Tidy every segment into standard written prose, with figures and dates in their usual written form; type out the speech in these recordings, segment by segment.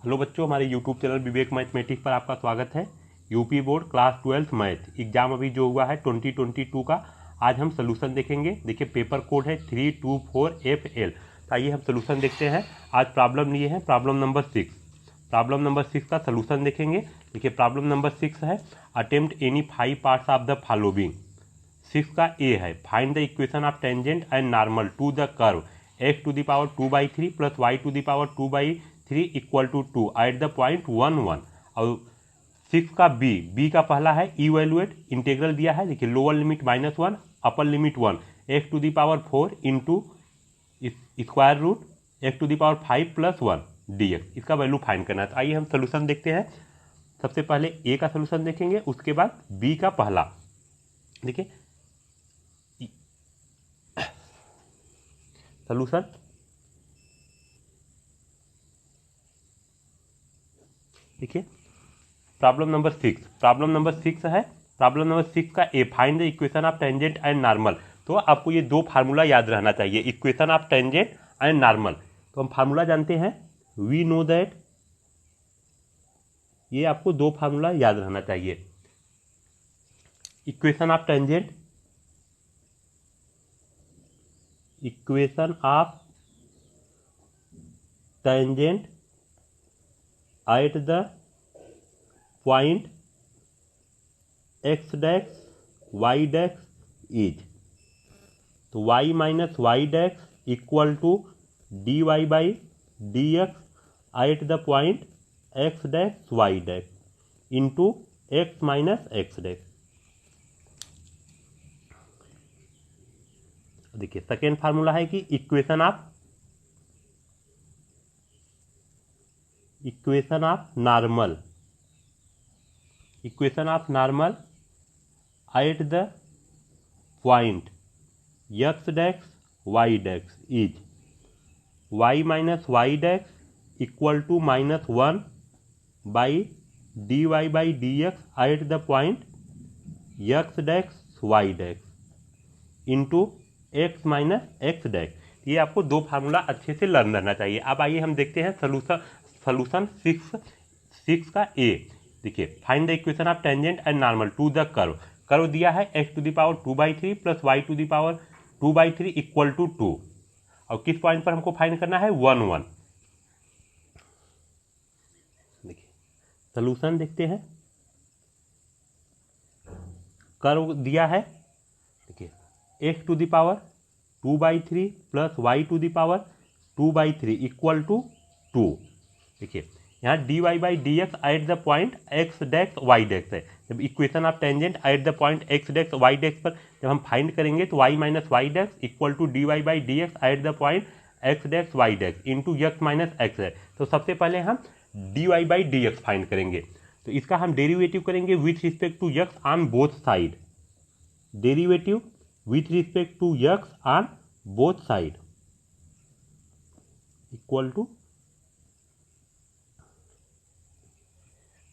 Hello बच्चों, हमारे YouTube channel विवेक mathematics पर आपका स्वागत है। UP board class 12 math exam अभी जो हुआ है 2022 का, आज हम सोल्यूशन देखेंगे। देखिए पेपर कोड है 324FL। तो आइए हम सोल्यूशन देखते हैं। आज प्रॉब्लम लिए हैं प्रॉब्लम नंबर 6। प्रॉब्लम नंबर 6 का सोल्यूशन देखेंगे। देखिए प्रॉब्लम नंबर 6 है attempt any 5 parts of the following. 6 का ए है find the equation of tangent and normal to the curve x⁻² plus y⁻² equal to 2 at the point 1 1। और 6 का B का पहला है इवेलुएट इंटीग्रल दिया है। देखिए lower limit -1 upper limit 1 x⁴ into square root x⁵ plus 1 dx। इसका value find करना है। तो आइए हम सोल्यूशन देखते हैं। सबसे पहले ए का सोल्यूशन देखेंगे, उसके बाद बी का पहला। देखिए सोल्यूशन देखिए प्रॉब्लम नंबर 6 है। प्रॉब्लम नंबर 6 का A find the equation of tangent and normal. तो आपको ये दो फार्मूला याद रहना चाहिए, equation of tangent and normal. तो हम फार्मूला जानते हैं, वी नो दैट, ये आपको दो फार्मूला याद रहना चाहिए। Equation of tangent, at the point x dash y dash is, तो y minus y dash equal to dy by dx at the point x dash y dash into x minus x dash. देखिए second formula है कि equation of normal at the point x dash y dash is y minus y dash equal to -1 by dy by dx at the point x dash y dash into x minus x dash. ये आपको दो formula अच्छे से learn रहना चाहिए। अब आइए हम देखते हैं सोल्यूशन 6 का ए। देखिए find the equation of tangent and normal to the curve दिया है x⁻² plus y⁻² equal to 2। और किस पॉइंट पर हमको फाइंड करना है, 1 1। देखिए सोल्यूशन देखते हैं। कर्व दिया है, देखिए x⁻² plus y⁻² equal to 2। देखिए यहाँ dy by dx at the point x dash y dash है। जब equation of tangent at the point x dash y dash पर जब हम फाइंड करेंगे तो y minus y dash equal to dy by dx at the point x dash y dash into x minus x है। तो सबसे पहले हम dy बाई dx फाइंड करेंगे। तो इसका हम डेरिवेटिव करेंगे with respect to x on both side. Derivative with respect to x on both side equal to,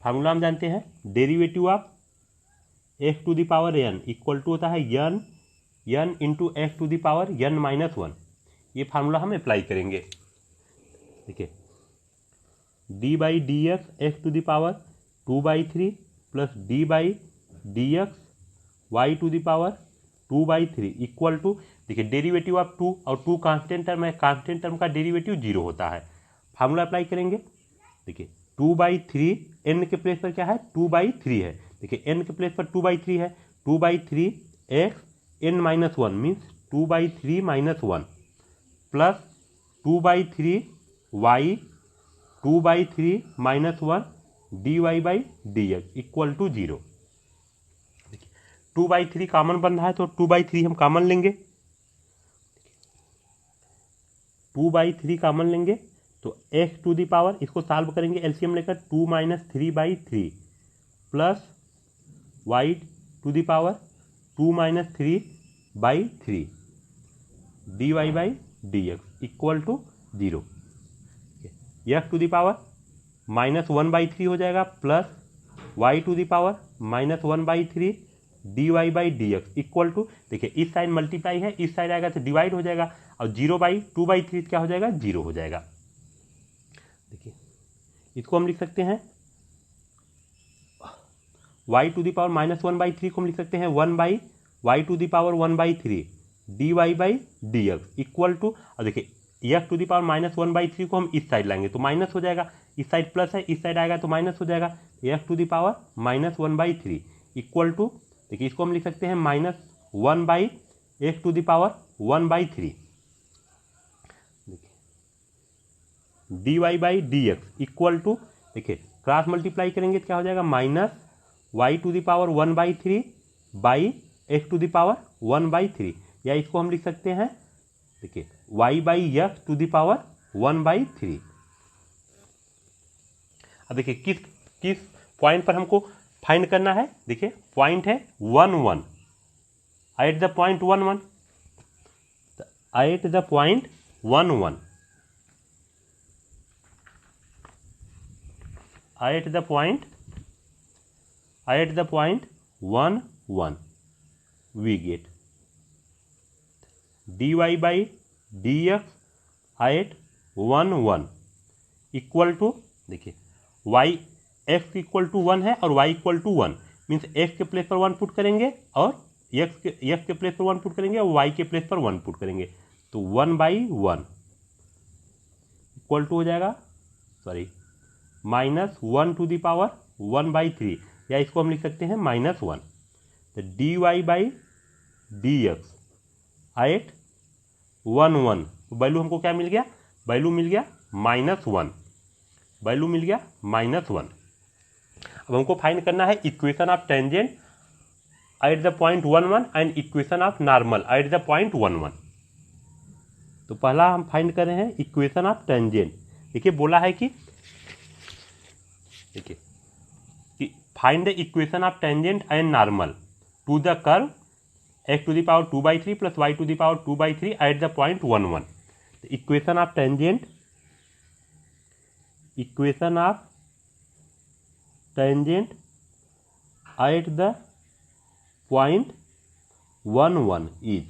formula हम जानते हैं, derivative of x⁴n equal to होता है n इंटू x⁴n माइनस 1। ये फार्मूला हम अप्लाई करेंगे। देखिए d by d x x⁻² plus d by d x y⁻² equal to, देखिए डेरिवेटिव ऑफ 2 और 2 कांस्टेंट टर्म है, कांस्टेंट टर्म का डेरिवेटिव 0 होता है। फार्मूला अप्लाई करेंगे। देखिए 2/3 n के प्लेस पर क्या है, 2/3 है। देखिए n के प्लेस पर 2/3 है, 2/3 x n minus 1 means 2/3 minus 1 plus 2/3 y 2/3 minus 1 dy by dx equal to 0। 2/3 common बन रहा है तो 2/3 हम कॉमन लेंगे। 2/3 कॉमन लेंगे तो x⁻, इसको सॉल्व करेंगे एलसीएम लेकर, 2 minus 3/3 plus y⁻² minus 3/3 dy by dx equal to 0। x⁻ minus 1/3 हो जाएगा plus y⁻ minus 1/3 dy by dx equal to, देखिए इस साइड मल्टीप्लाई है, इस साइड आएगा तो डिवाइड हो जाएगा, और 0/2/3 क्या हो जाएगा, 0 हो जाएगा। देखिए इसको हम लिख सकते हैं y टू द पावर -1/3 को हम लिख सकते हैं 1/y to the power 1/3 dy/dx equal to, और देखिए x टू द पावर -1/3 को हम इस साइड लाएंगे तो माइनस हो जाएगा, इस साइड प्लस है, इस साइड आएगा तो माइनस हो जाएगा, x to the power -1/3 equal to, देखिए इसको हम लिख सकते हैं -1/x to the power 1/3 dy/dx equal to, देखिए क्रॉस मल्टीप्लाई करेंगे तो क्या हो जाएगा -y to the power 1/3 by x to the power 1/3, या इसको हम लिख सकते हैं देखिए y/x टू द पावर 1/3। अब देखिए किस पॉइंट पर हमको फाइंड करना है, देखिए पॉइंट है 1 1, eight the point 1 1, eight the point 1 1, at the point 1 1 we get dy/dx at 1 1 equal to, देखिए y x इक्वल टू 1 है और y equal to 1 means x के प्लेस पर 1 पुट करेंगे और x के प्लेस पर 1 पुट करेंगे और y के प्लेस पर 1 पुट करेंगे तो 1/1 इक्वल टू हो जाएगा, सॉरी -1 टू द पावर 1/3, या इसको हम लिख सकते हैं -1, तो dy/dx एट 1 1, तो वैल्यू हमको क्या मिल गया, वैल्यू मिल गया -1, वैल्यू मिल गया -1। अब हमको फाइंड करना है equation of tangent at the point 1 1 and equation of normal at the point 1 1। तो पहला हम फाइंड कर रहे हैं इक्वेशन ऑफ टेंजेंट। देखिए बोला है कि देखिए find the equation of tangent and normal to the curve x to the power 2/3 plus y to the power 2/3 at the point 1 1। Equation of tangent at the point 1 1 is,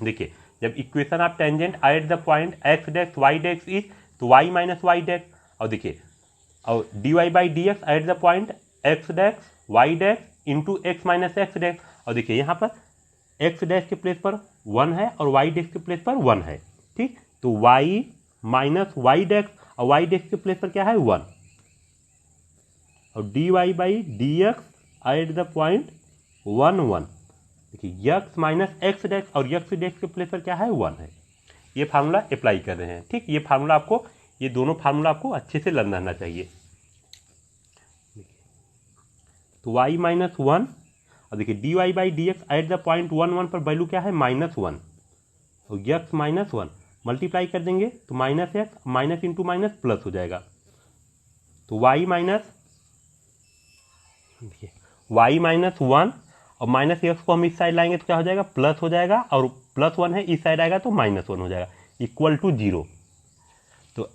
देखिए जब equation of tangent at the point x dash y dash is तो y minus y dash, और देखिए और dy/dx at the point x dash y dash into x minus x dash, और देखिए यहाँ पर x डैश के प्लेस पर 1 है और y डैश के प्लेस पर 1 है, ठीक, तो y माइनस y डैश और y डैश के प्लेस पर क्या है 1, और dy/dx एट द पॉइंट 1 1, देखिए x माइनस x डैश और x डैश के प्लेस पर क्या है 1 है। ये फार्मूला अप्लाई कर रहे हैं, ठीक, ये फार्मूला आपको, ये दोनों फार्मूला आपको अच्छे से लर्न रहना चाहिए। तो y माइनस 1, और देखिए dy/dx एट द पॉइंट 1 1 पर वैल्यू क्या है -1, और x माइनस 1 मल्टीप्लाई कर देंगे तो -x minus into minus plus हो जाएगा, तो y माइनस 1 और माइनस x को हम इस साइड लाएंगे तो क्या हो जाएगा प्लस हो जाएगा, और +1 है इस साइड आएगा तो -1 हो जाएगा इक्वल टू 0। तो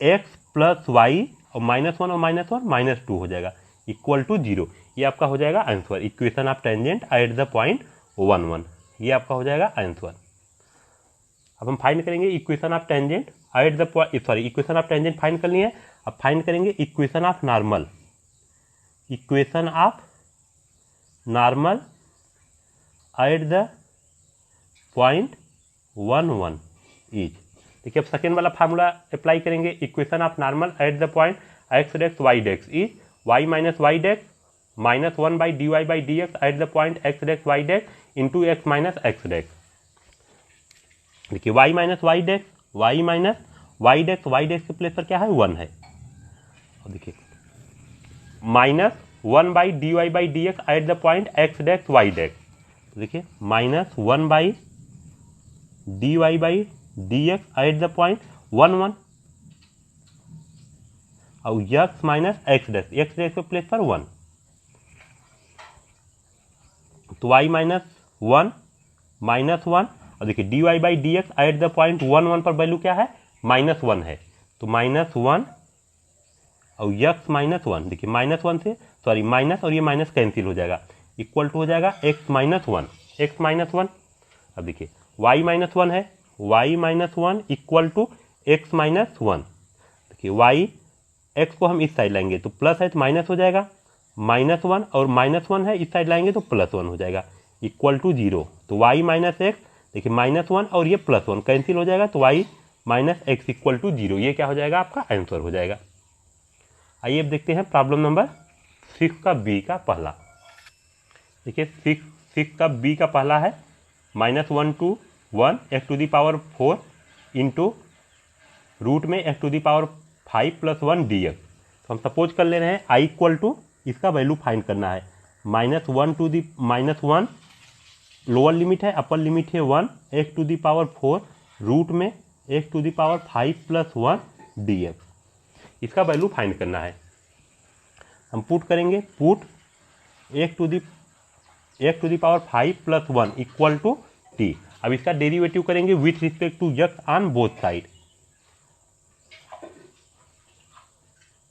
x प्लस y और -1 और -1 -2 हो जाएगा इक्वल टू 0। ये आपका हो जाएगा answer, equation of tangent at the point 1 1, ये आपका हो जाएगा आंसर। अब हम फाइंड करेंगे equation of tangent at the point, sorry equation of tangent find कर लिए हैं, अब फाइंड करेंगे equation of normal, equation of normal at the point 1 1 is, देखिए अब सेकेंड वाला फार्मूला अप्लाई करेंगे, equation of normal at the point x dash y dash is y minus y dash -1/dy/dx eight the point x dash y dash into x minus x dash, देखिए y minus y dash y dash के place पर क्या है 1 है, और देखिए -1/dy/dx eight the point x dash y dash, देखिए -1/dy/dx eight the point 1 1, और x माइनस x डैश के प्लेस पर 1, तो y माइनस 1 और देखिए dy/dx एट द पॉइंट 1 1 पर वैल्यू क्या है -1 है, तो -1 और x माइनस 1, देखिए -1 से सॉरी माइनस और ये माइनस कैंसिल हो जाएगा इक्वल टू हो जाएगा x माइनस 1। अब देखिए y माइनस 1 है, y minus 1 equal to x minus 1, देखिए y एक्स को हम इस साइड लाएंगे तो प्लस है तो माइनस हो जाएगा, -1 और -1 है इस साइड लाएंगे तो +1 हो जाएगा, इक्वल टू 0। तो y माइनस एक्स, देखिए -1 और ये +1 कैंसिल हो जाएगा तो y minus x equal to 0। ये क्या हो जाएगा, आपका आंसर हो जाएगा। आइए अब देखते हैं प्रॉब्लम नंबर 6 का बी का पहला। देखिए 6 का बी का पहला है -1 to 1 x⁴ इंटू रूट में x⁵ + 1 dx। तो हम सपोज कर ले रहे हैं i इक्वल टू, इसका वैल्यू फाइंड करना है, -1 लोअर लिमिट है, अपर लिमिट है 1 x⁴ रूट में x⁵ + 1 dx। इसका वैल्यू फाइंड करना है। हम पुट करेंगे, put x⁵ + 1 equal to t। अब इसका डेरिवेटिव करेंगे with respect to x on both side,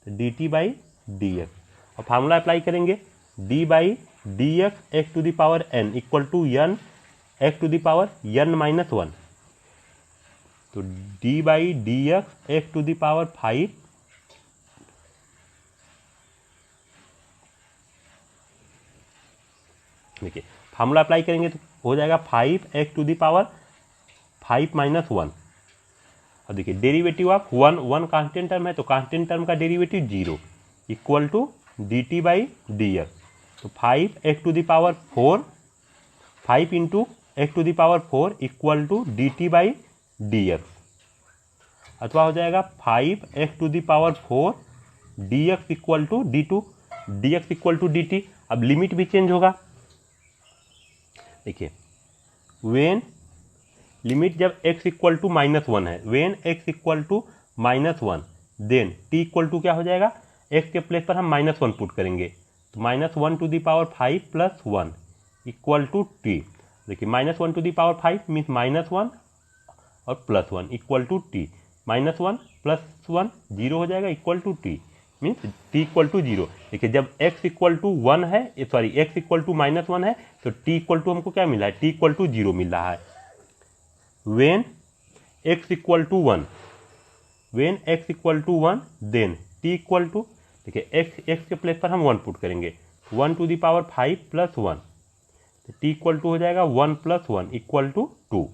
dt/dx। और फार्मूला अप्लाई करेंगे, d/dx x⁴n equal to n x⁴n-1। तो d/dx x⁵ देखिए फार्मूला अप्लाई करेंगे तो हो जाएगा 5x⁵ 5-1। और देखिए डेरिवेटिव ऑफ 1 कांस्टेंट टर्म है तो कांस्टेंट टर्म का डेरिवेटिव 0 इक्वल टू dt/dx। तो 5x⁴ 5 into x⁴ equal to dt/dx, अथवा हो जाएगा 5x⁴ dx equal to dx equal to dt। अब लिमिट भी चेंज होगा। देखिए वेन लिमिट जब x इक्वल टू -1 है, when x equal to -1 then t equal to क्या हो जाएगा, x के प्लेस पर हम -1 पुट करेंगे तो -1⁵ + 1 इक्वल टू t। देखिए -1⁵ मीन्स -1 और +1 इक्वल टू t, -1 + 1 0 हो जाएगा equal to t, means t equal to 0। देखिए जब x इक्वल टू 1 है, सॉरी x इक्वल टू -1 है तो t इक्वल टू हमको क्या मिला है, t इक्वल टू 0 मिल रहा है। When x equal to 1, when x equal to 1 then t equal to, देखिए x के प्लेस पर हम 1 पुट करेंगे 1⁵ + 1 तो t इक्वल टू हो जाएगा 1 + 1 इक्वल टू 2।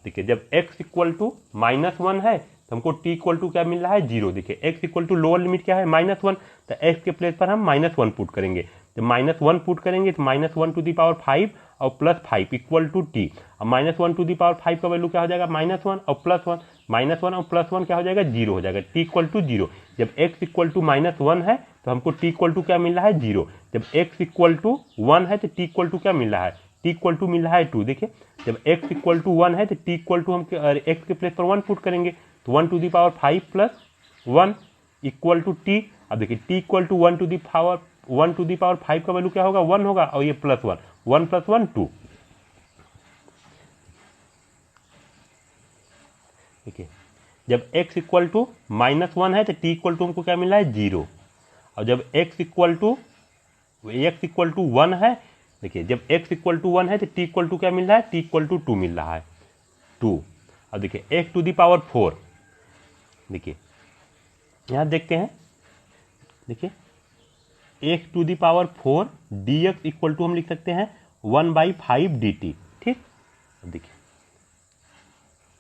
देखिए जब x इक्वल टू -1 है तो हमको t इक्वल टू क्या मिल रहा है, 0। देखिए x equal to lower limit क्या है, -1, तो x के प्लेस पर हम -1 पुट करेंगे। जब -1 पुट करेंगे तो -1⁵ और +5 इक्वल टू t। अब -1⁵ का वैल्यू क्या हो जाएगा, -1 और +1, -1 और +1 क्या हो जाएगा, 0 हो जाएगा, t इक्वल टू 0। जब x इक्वल टू -1 है तो हमको t इक्वल टू क्या मिल रहा है, 0। जब x इक्वल टू 1 है तो t इक्वल टू क्या मिल रहा है, t इक्वल टू मिल रहा है 2। देखिए जब x इक्वल टू 1 है तो t इक्वल टू हम x के प्लेस पर 1 पुट करेंगे तो 1⁵ + 1 इक्वल टू t। अब देखिए t इक्वल टू 1⁵ का वैल्यू क्या होगा, 1 होगा, और ये +1, 1 + 1 2। देखिए जब x इक्वल टू -1 है तो t इक्वल टू हमको क्या मिल रहा है, 0। और जब x इक्वल टू 1 है, देखिए जब x इक्वल टू 1 है तो t इक्वल टू क्या मिल रहा है, t इक्वल टू 2 मिल रहा है, 2। अब देखिए x⁴, देखिए यहाँ देखते हैं, देखिए x⁴ dx इक्वल टू हम लिख सकते हैं 1/5 dt। ठीक, अब देखिए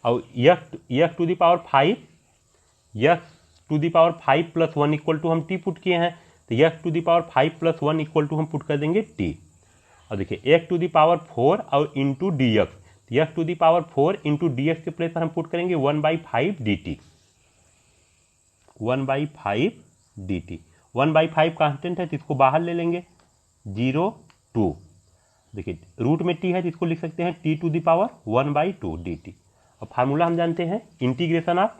और x⁵ + 1 इक्वल टू हम t पुट किए हैं तो x⁵ + 1 इक्वल टू हम पुट कर देंगे t। और देखिए x⁴ और into dx, x⁴ into dx के प्लेस पर हम पुट करेंगे 1/5 dt, 1/5 dt। 1/5 कांस्टेंट है तो इसको बाहर ले लेंगे, 0 2। देखिए रूट में t है तो इसको लिख सकते हैं t⁴ 1/2 dt। और फार्मूला हम जानते हैं, integration of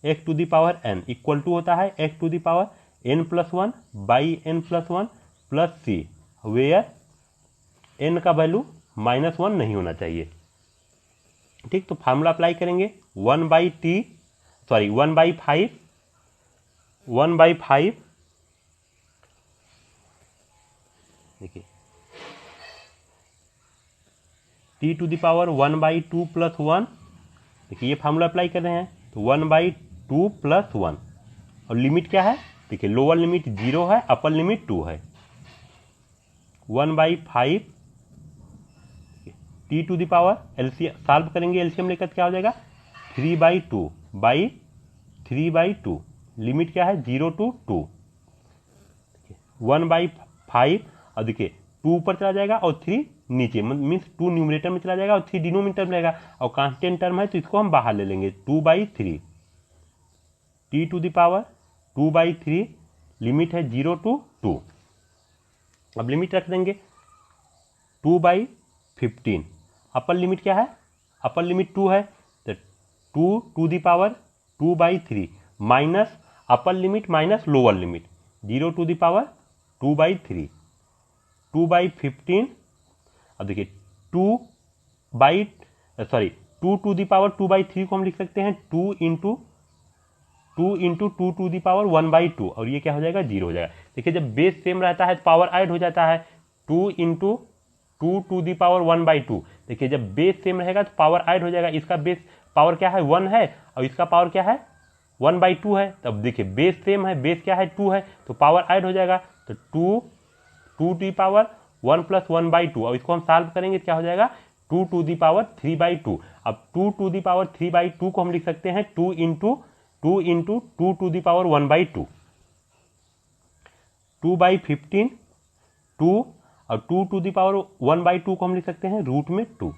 x⁴n equal to होता है x⁴n+1/n+1 plus c, where n का वैल्यू -1 नहीं होना चाहिए। ठीक, तो फार्मूला अप्लाई करेंगे 1/5, देखिए t⁴ 1/2 + 1, देखिए ये फार्मूला अप्लाई कर रहे हैं तो 1/2 + 1 और लिमिट क्या है देखिए लोअर लिमिट 0 है, अपर लिमिट 2 है। 1/5 t to the power LCM solve करेंगे, एलसीएम लेकर क्या हो जाएगा 3/2 लिमिट क्या है 0 to 2। 1/5 और देखिए 2 ऊपर चला जाएगा और 3 नीचे, मीन्स 2 न्यूमरेटर में चला जाएगा और 3 डिनोमिनेटर में रहेगा, और कांस्टेंट टर्म है तो इसको हम बाहर ले लेंगे 2/3 t to the power 2/3 limit है 0 to 2। अब लिमिट रख देंगे 2/15। अपर लिमिट क्या है, अपर लिमिट 2 है तो 2 to the power 2/3 minus upper limit minus lower limit 0 to the power 2/3 2/15। अब देखिए 2 to the पावर 2/3 को हम लिख सकते हैं 2 into 2 to the पावर 1/2, और ये क्या हो जाएगा 0 हो जाएगा। देखिए जब बेस सेम रहता है तो पावर ऐड हो जाता है 2 into 2 to the पावर 1/2। देखिए जब बेस सेम रहेगा तो पावर ऐड हो जाएगा, इसका बेस पावर क्या है 1 है और इसका पावर क्या है 1/2 है। तब देखिए बेस सेम है, बेस क्या है 2 है तो पावर ऐड हो जाएगा, तो 2 to the पावर 1 + 1/2, और इसको हम सॉल्व करेंगे क्या हो जाएगा 2 to the पावर 3/2। अब 2 to the पावर 3/2 को हम लिख सकते हैं 2 into 2 to the पावर 1/2। 2/15 2 और 2 to the पावर 1/2 को हम लिख सकते हैं रूट में 2।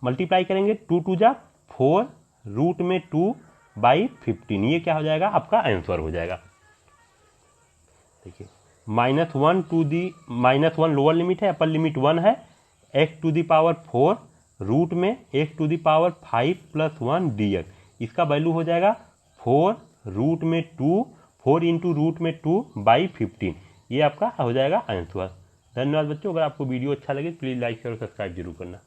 मल्टीप्लाई करेंगे 2 2 जा 4 रूट में 2/15। ये क्या हो जाएगा आपका आंसर हो जाएगा। देखिए -1 लोअर लिमिट है, अपर लिमिट 1 है, x to the power 4 root में x to the power 5 + 1 dx, इसका वैल्यू हो जाएगा 4 रूट में 2 4 इंटू रूट में 2/15। ये आपका हो जाएगा आंसर। धन्यवाद बच्चों, अगर आपको वीडियो अच्छा लगे प्लीज़ लाइक शेयर और सब्सक्राइब जरूर करना।